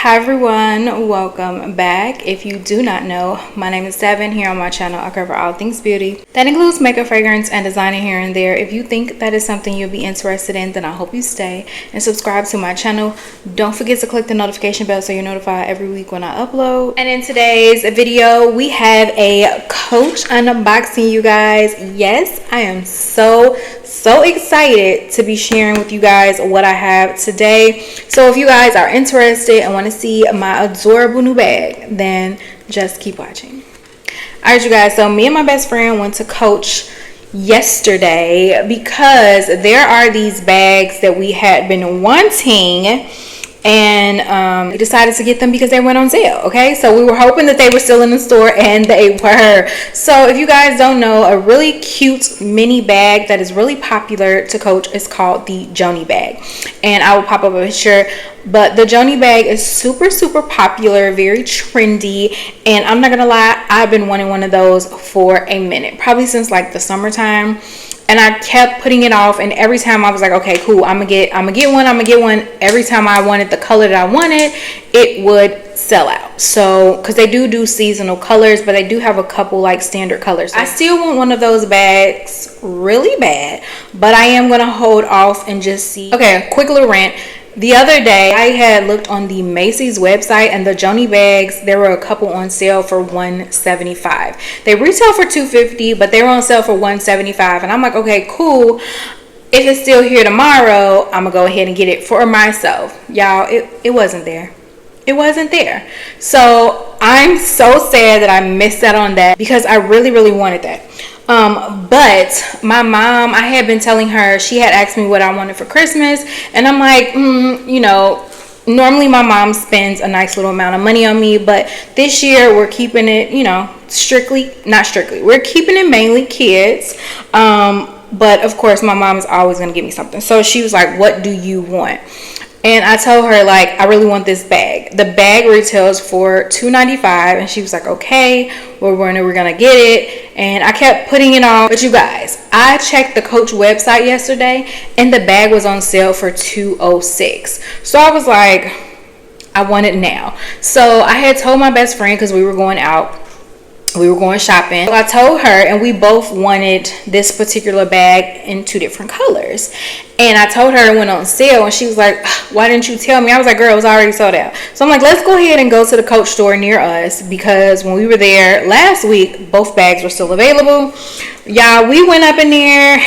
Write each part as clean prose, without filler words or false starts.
Hi everyone, welcome back. If you do not know, my name is Devon. Here on my channel I cover all things beauty. That includes makeup, fragrance, and designing here and there. If you think that is something you'll be interested in, then I hope you stay and subscribe to my channel. Don't forget to click the notification bell so you're notified every week when I upload. And in today's video we have a Coach unboxing, you guys. Yes, I am so excited to be sharing with you guys what I have today. So if you guys are interested and want to see my adorable new bag, then just keep watching. All right, you guys, so me and my best friend went to Coach yesterday because there are these bags that we had been wanting, and we decided to get them because they went on sale. Okay, so we were hoping that they were still in the store, and they were. So if you guys don't know, a really cute mini bag that is really popular to Coach is called the Jonie bag, and I will pop up a picture. But the Jonie bag is super popular, very trendy, and I'm not gonna lie, I've been wanting one of those for a minute, probably since like the summertime. And I kept putting it off, and every time I was like, okay, cool, I'm gonna get one. Every time I wanted the color that I wanted, it would sell out. So because they do seasonal colors, but they do have a couple like standard colors. I still want one of those bags really bad, but I am gonna hold off and just see. Okay, quick little rant. The other day I had looked on the Macy's website, and the Joanie bags, there were a couple on sale for $175. They retail for $250, but they were on sale for $175, and I'm like, okay, cool. If it's still here tomorrow, I'm gonna go ahead and get it for myself. Y'all, it wasn't there. It wasn't there. So I'm so sad that I missed out on that because I really wanted that. But my mom, I had been telling her, she had asked me what I wanted for Christmas, and I'm like, you know, normally my mom spends a nice little amount of money on me, but this year we're keeping it, you know, we're keeping it mainly kids. But of course my mom is always going to give me something. So she was like, what do you want? And I told her, like, I really want this bag. The bag retails for $295, and she was like, okay, we're gonna get it. And I kept putting it on. But you guys, I checked the Coach website yesterday, and the bag was on sale for $206. So I was like, I want it now. So I had told my best friend, because we were going out, we were going shopping. So I told her, and we both wanted this particular bag in 2 different colors. And I told her it went on sale, and she was like, why didn't you tell me? I was like, girl, it was already sold out. So I'm like, let's go ahead and go to the Coach store near us, because when we were there last week, both bags were still available. Y'all, we went up in there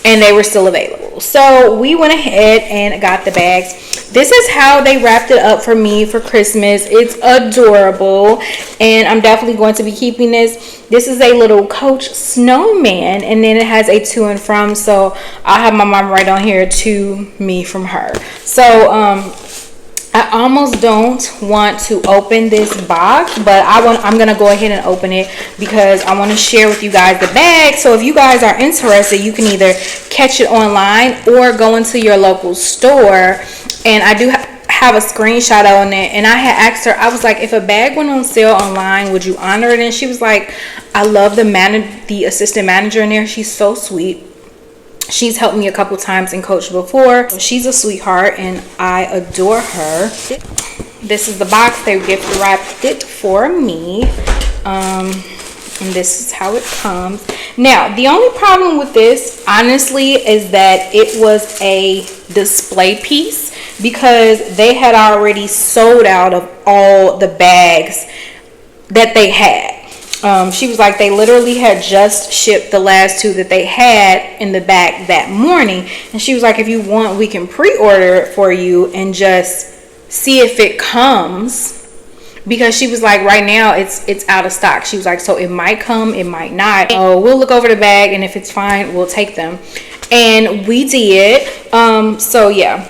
and they were still available. So we went ahead and got the bags. This is how they wrapped it up for me for Christmas. It's adorable, and I'm definitely going to be keeping this. This is a little Coach snowman, and then it has a to and from. So I'll have my mom write on here to me from her. So I almost don't want to open this box, but I'm gonna go ahead and open it because I want to share with you guys the bag. So if you guys are interested, you can either catch it online or go into your local store. And I do have a screenshot on it, and I had asked her, I was like, if a bag went on sale online, would you honor it? And she was like, I love the assistant manager in there. She's so sweet. She's helped me a couple times in Coach before. She's a sweetheart, and I adore her. This is the box. They gift wrapped it for me. And this is how it comes. Now, the only problem with this, honestly, is that it was a display piece, because they had already sold out of all the bags that they had. She was like, they literally had just shipped the last 2 that they had in the back that morning. And she was like, if you want, we can pre-order it for you and just see if it comes. Because she was like, right now it's out of stock. She was like, so it might come, it might not. Oh, we'll look over the bag, and if it's fine, we'll take them. And we did. So yeah,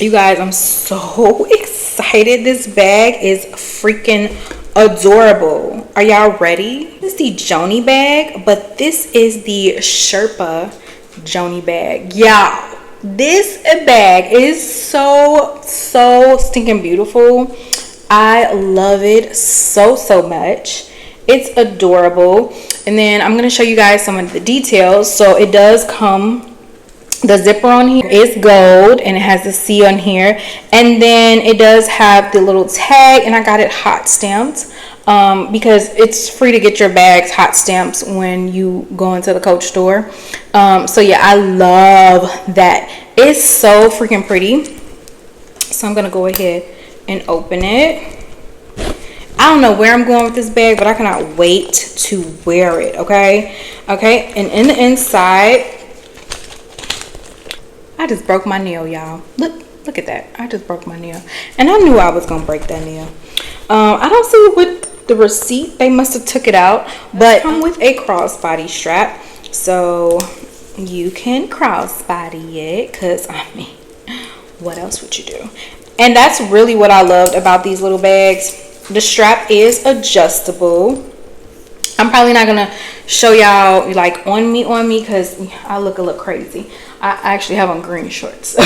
you guys, I'm so excited. This bag is freaking adorable. Are y'all ready? This is the Joanie bag, but this is the Sherpa Joanie bag. Y'all, this bag is so stinking beautiful. I love it so much. It's adorable. And then I'm going to show you guys some of the details. So it does come The zipper on here is gold and it has the C on here, and then it does have the little tag, and I got it hot stamped because it's free to get your bags hot stamps when you go into the Coach store. So yeah, I love that. It's so freaking pretty. So I'm gonna go ahead and open it. I don't know where I'm going with this bag, but I cannot wait to wear it. Okay, and in the inside, I just broke my nail, y'all. Look at that. I just broke my nail. And I knew I was going to break that nail. I don't see it with the receipt. They must have took it out. But I'm with a crossbody strap. So you can crossbody it. Because, I mean, what else would you do? And that's really what I loved about these little bags. The strap is adjustable. I'm probably not going to show y'all like on me because I look a little crazy. I actually have on green shorts.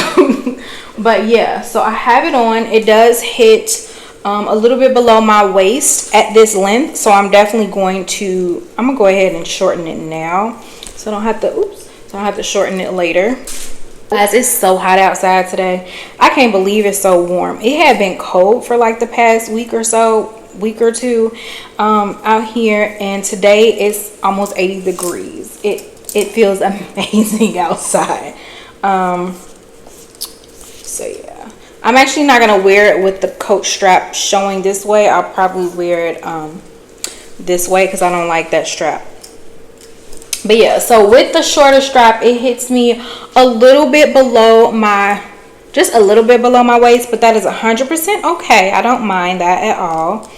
But yeah, so I have it on. It does hit a little bit below my waist at this length. So I'm definitely going to go ahead and shorten it now. So I don't have to shorten it later. Guys, it's so hot outside today. I can't believe it's so warm. It had been cold for like the past week or two out here, and today it's almost 80 degrees. It feels amazing outside. So yeah, I'm actually not gonna wear it with the Coach strap showing this way. I'll probably wear it this way because I don't like that strap. But yeah, so with the shorter strap, it hits me a little bit below just a little bit below my waist, but that is 100% okay. I don't mind that at all.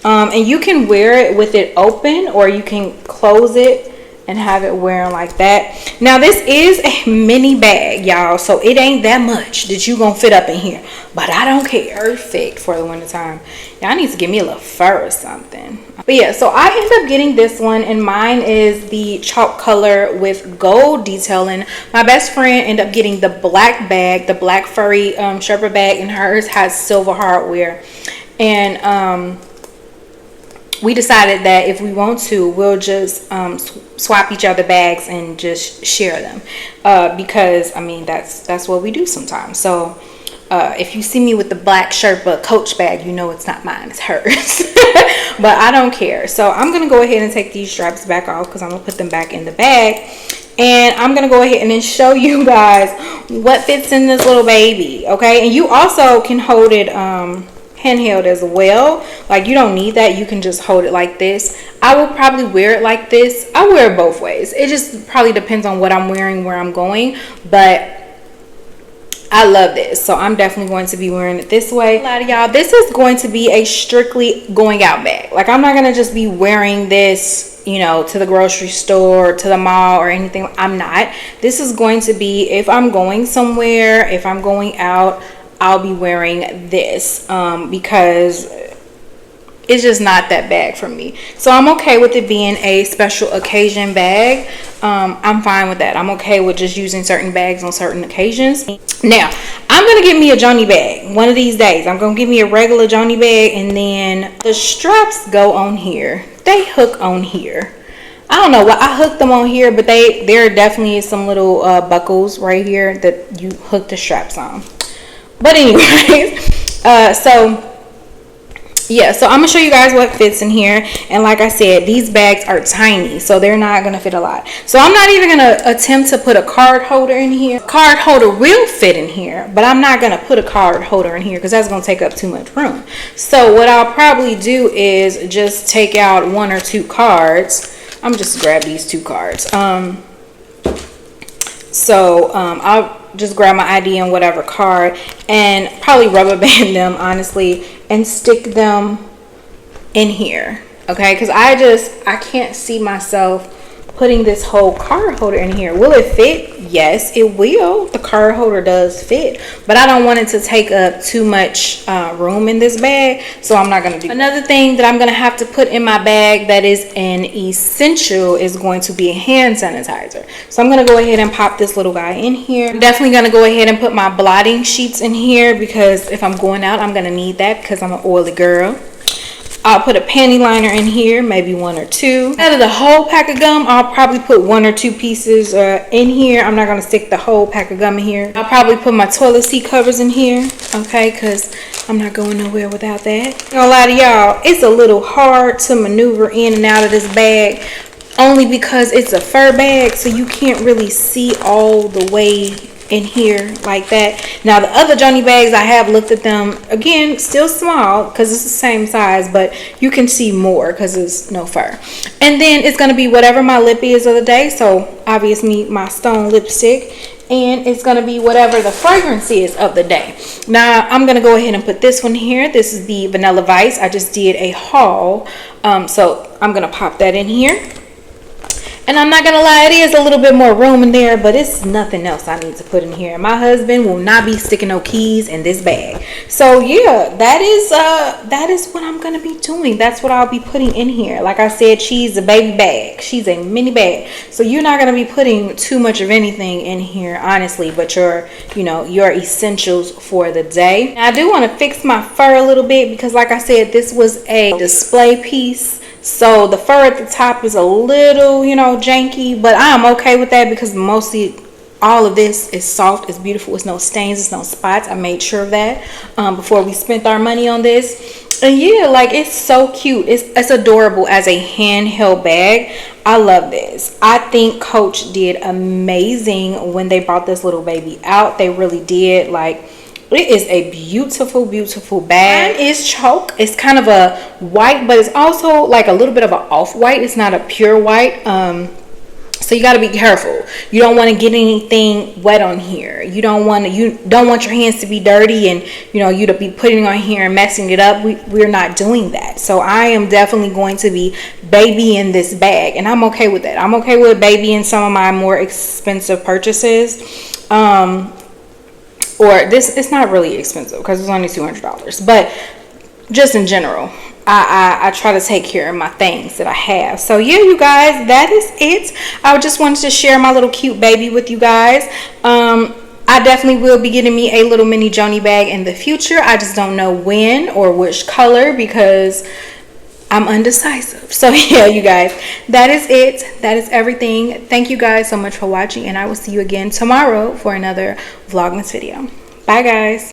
And you can wear it with it open, or you can close it and have it wearing like that. Now this is a mini bag, y'all, so it ain't that much that you gonna fit up in here, but I don't care. Perfect for the winter time. Y'all need to give me a little fur or something. But yeah, so I end up getting this one, and mine is the chalk color with gold detailing. My best friend ended up getting the black bag, the black furry Sherpa bag, and hers has silver hardware. And we decided that if we want to, we'll just swap each other bags and just share them, because I mean that's what we do sometimes. So if you see me with the black Sherpa Coach bag, you know it's not mine, it's hers. But I don't care. So I'm gonna go ahead and take these straps back off because I'm gonna put them back in the bag, and I'm gonna go ahead and then show you guys what fits in this little baby. Okay, and you also can hold it handheld as well. Like, you don't need that. You can just hold it like this. I will probably wear it like this. I wear it both ways. It just probably depends on what I'm wearing, where I'm going, but I love this. So I'm definitely going to be wearing it this way. A lot of y'all, this is going to be a strictly going out bag. Like, I'm not going to just be wearing this, you know, to the grocery store, to the mall, or anything. I'm not. This is going to be if I'm going somewhere, if I'm going out, I'll be wearing this because it's just not that bag for me. So I'm okay with it being a special occasion bag. I'm fine with that. I'm okay with just using certain bags on certain occasions. Now, I'm going to get me a Joanie bag one of these days. I'm going to get me a regular Joanie bag, and then the straps go on here. They hook on here. I don't know why I hooked them on here, but there definitely is some little buckles right here that you hook the straps on. But anyways, so yeah, so I'm gonna show you guys what fits in here. And like I said, these bags are tiny, so they're not gonna fit a lot. So I'm not even gonna attempt to put a card holder in here. Card holder will fit in here, but I'm not gonna put a card holder in here because that's gonna take up too much room. So what I'll probably do is just take out 1 or 2 cards. I'm just grab these 2 cards. I'll just grab my ID and whatever card and probably rubber band them, honestly, and stick them in here. Okay, because I can't see myself putting this whole card holder in here. Will it fit? Yes, it will. The card holder does fit, but I don't want it to take up too much room in this bag, so I'm not going to do. Another thing that I'm going to have to put in my bag that is an essential is going to be a hand sanitizer. So I'm going to go ahead and pop this little guy in here. I'm definitely going to go ahead and put my blotting sheets in here because if I'm going out, I'm going to need that because I'm an oily girl. I'll put a panty liner in here, maybe 1 or 2. Out of the whole pack of gum, I'll probably put 1 or 2 pieces in here. I'm not going to stick the whole pack of gum in here. I'll probably put my toilet seat covers in here, okay, because I'm not going nowhere without that. I'm gonna lie to y'all, it's a little hard to maneuver in and out of this bag, only because it's a fur bag, so you can't really see all the way in here like that. Now the other Joanie bags, I have looked at them, again, still small because it's the same size, but you can see more because it's no fur. And then it's going to be whatever my lip is of the day, so obviously my stone lipstick, and it's going to be whatever the fragrance is of the day. Now I'm going to go ahead and put this one here. This is the Vanilla Vice. I just did a haul, so I'm going to pop that in here. And I'm not gonna lie, it is a little bit more room in there, but it's nothing else I need to put in here. My husband will not be sticking no keys in this bag. So yeah, that is what I'm gonna be doing. That's what I'll be putting in here. Like I said, she's a baby bag. She's a mini bag. So you're not gonna be putting too much of anything in here, honestly, but your essentials for the day. Now I do want to fix my fur a little bit because like I said, this was a display piece. So the fur at the top is a little, janky, but I'm okay with that because mostly all of this is soft, it's beautiful, it's no stains, it's no spots. I made sure of that before we spent our money on this. And yeah, like it's so cute. It's adorable as a handheld bag. I love this. I think Coach did amazing when they brought this little baby out. They really did. Like, it is a beautiful, beautiful bag. Mine is chalk. It's kind of a white, but it's also like a little bit of an off-white. It's not a pure white. So you got to be careful. You don't want to get anything wet on here. You don't want your hands to be dirty and you to be putting it on here and messing it up. We're not doing that. So I am definitely going to be babying this bag, and I'm okay with that. I'm okay with babying some of my more expensive purchases. Or this, it's not really expensive because it's only $200, but just in general, I try to take care of my things that I have. So yeah, you guys, that is it. I just wanted to share my little cute baby with you guys. I definitely will be getting me a little mini Joanie bag in the future. I just don't know when or which color because I'm undecisive. So yeah, you guys, that is it. That is everything. Thank you guys so much for watching, and I will see you again tomorrow for another Vlogmas video. Bye guys.